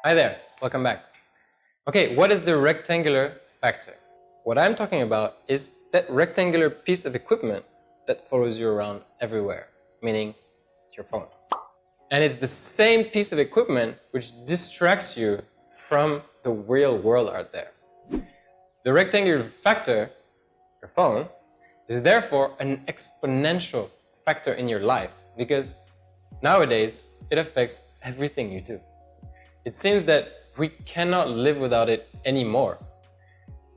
Hi there, welcome back. Okay, what is the rectangular factor? What I'm talking about is that rectangular piece of equipment that follows you around everywhere, meaning your phone. And it's the same piece of equipment which distracts you from the real world out there. The rectangular factor, your phone, is therefore an exponential factor in your life because nowadays it affects everything you do. It seems that we cannot live without it anymore,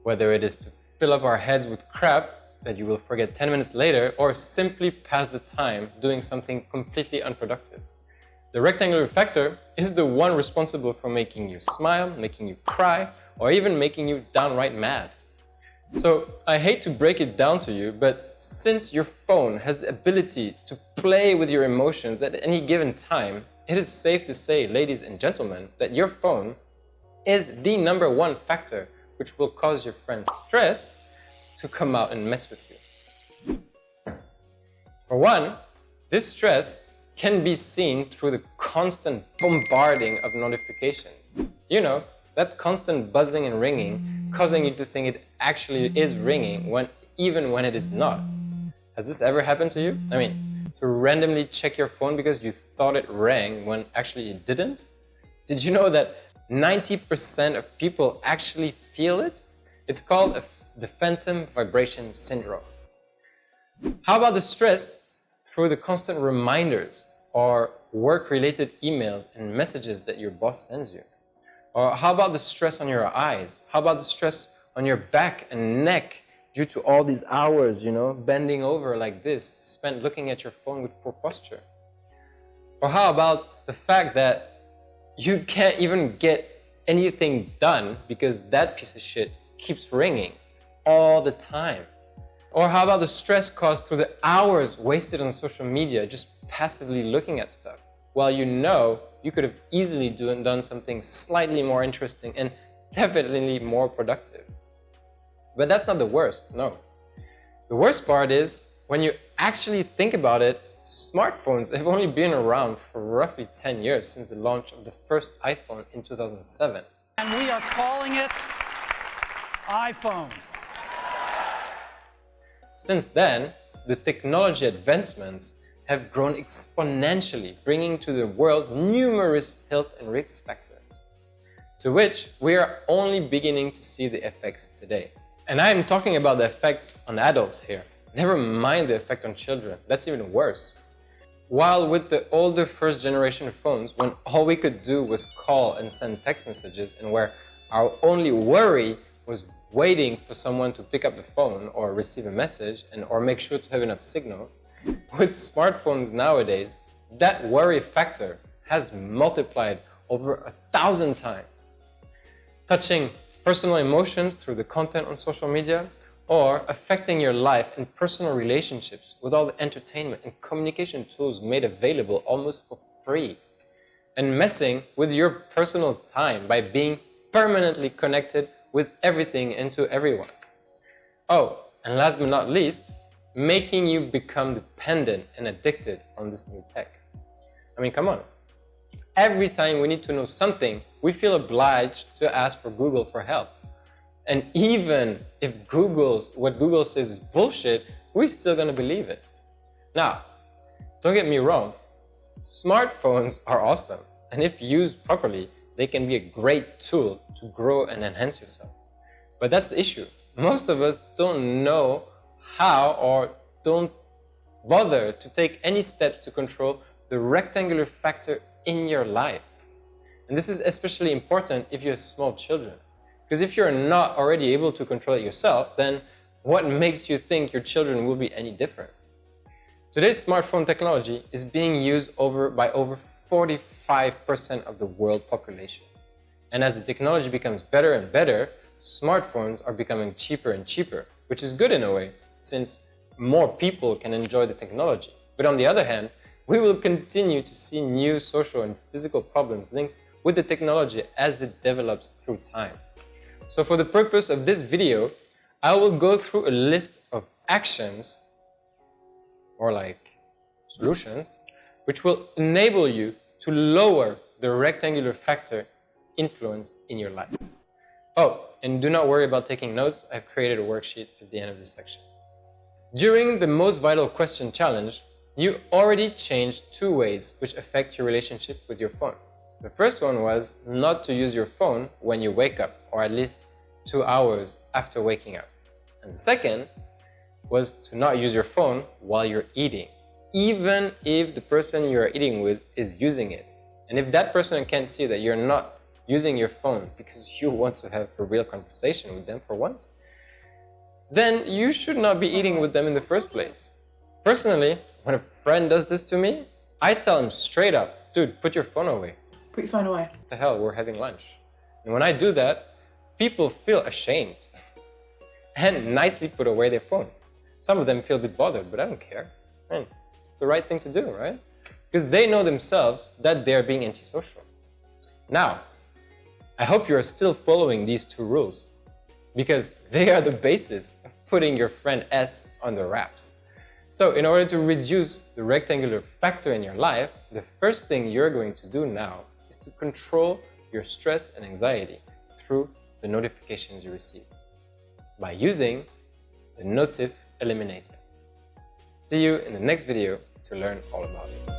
whether it is to fill up our heads with crap that you will forget 10 minutes later or simply pass the time doing something completely unproductive. The rectangular factor is the one responsible for making you smile, making you cry, or even making you downright mad. So I hate to break it down to you, but since your phone has the ability to play with your emotions at any given time, it is safe to say, ladies and gentlemen, that your phone is the #1 factor which will cause your friends stress to come out and mess with you. For one, this stress can be seen through the constant bombarding of notifications. You know, that constant buzzing and ringing, causing you to think it actually is ringing even when it is not. Has this ever happened to you? I mean, to randomly check your phone because you thought it rang when actually it didn't? Did you know that 90% of people actually feel it? It's called the phantom vibration syndrome. How about the stress through the constant reminders or work-related emails and messages that your boss sends you? Or how about the stress on your eyes? How about the stress on your back and neck due to all these hours, bending over like this, spent looking at your phone with poor posture? Or how about the fact that you can't even get anything done because that piece of shit keeps ringing all the time? Or how about the stress caused through the hours wasted on social media just passively looking at stuff, while you could have easily done something slightly more interesting and definitely more productive? But that's not the worst, no. The worst part is, when you actually think about it, smartphones have only been around for roughly 10 years since the launch of the first iPhone in 2007. And we are calling it iPhone. Since then, the technology advancements have grown exponentially, bringing to the world numerous health and risk factors, to which we are only beginning to see the effects today. And I am talking about the effects on adults here. Never mind the effect on children. That's even worse. While with the older first generation phones, when all we could do was call and send text messages, and where our only worry was waiting for someone to pick up the phone or receive a message or make sure to have enough signal, with smartphones nowadays, that worry factor has multiplied over 1,000 times, touching personal emotions through the content on social media, or affecting your life and personal relationships with all the entertainment and communication tools made available almost for free, and messing with your personal time by being permanently connected with everything and to everyone. Oh, and last but not least, making you become dependent and addicted on this new tech. I mean, come on. Every time we need to know something, we feel obliged to ask for Google for help. And even if what Google says is bullshit, we're still gonna believe it. Now, don't get me wrong, smartphones are awesome. And if used properly, they can be a great tool to grow and enhance yourself. But that's the issue. Most of us don't know how or don't bother to take any steps to control the rectangular factor in your life. And this is especially important if you have small children. Because if you're not already able to control it yourself, then what makes you think your children will be any different? Today's smartphone technology is being used by over 45% of the world population. And as the technology becomes better and better, smartphones are becoming cheaper and cheaper, which is good in a way, since more people can enjoy the technology. But on the other hand, we will continue to see new social and physical problems linked with the technology as it develops through time. So for the purpose of this video, I will go through a list of actions, or like solutions, which will enable you to lower the rectangular factor influence in your life. Oh, and do not worry about taking notes. I've created a worksheet at the end of this section. During the most vital question challenge, you already changed 2 ways which affect your relationship with your phone. The first one was not to use your phone when you wake up, or at least 2 hours after waking up. And the second was to not use your phone while you're eating, even if the person you're eating with is using it. And if that person can't see that you're not using your phone because you want to have a real conversation with them for once, then you should not be eating with them in the first place. Personally, when a friend does this to me, I tell him straight up, dude, put your phone away. Put your phone away. What the hell, we're having lunch. And when I do that, people feel ashamed and nicely put away their phone. Some of them feel a bit bothered, but I don't care. Man, it's the right thing to do, right? Because they know themselves that they're being antisocial. Now, I hope you're still following these 2 rules, because they are the basis of putting your friend S on the wraps. So in order to reduce the rectangular factor in your life, the first thing you're going to do now is to control your stress and anxiety through the notifications you received by using the notif eliminator. See you in the next video to learn all about it.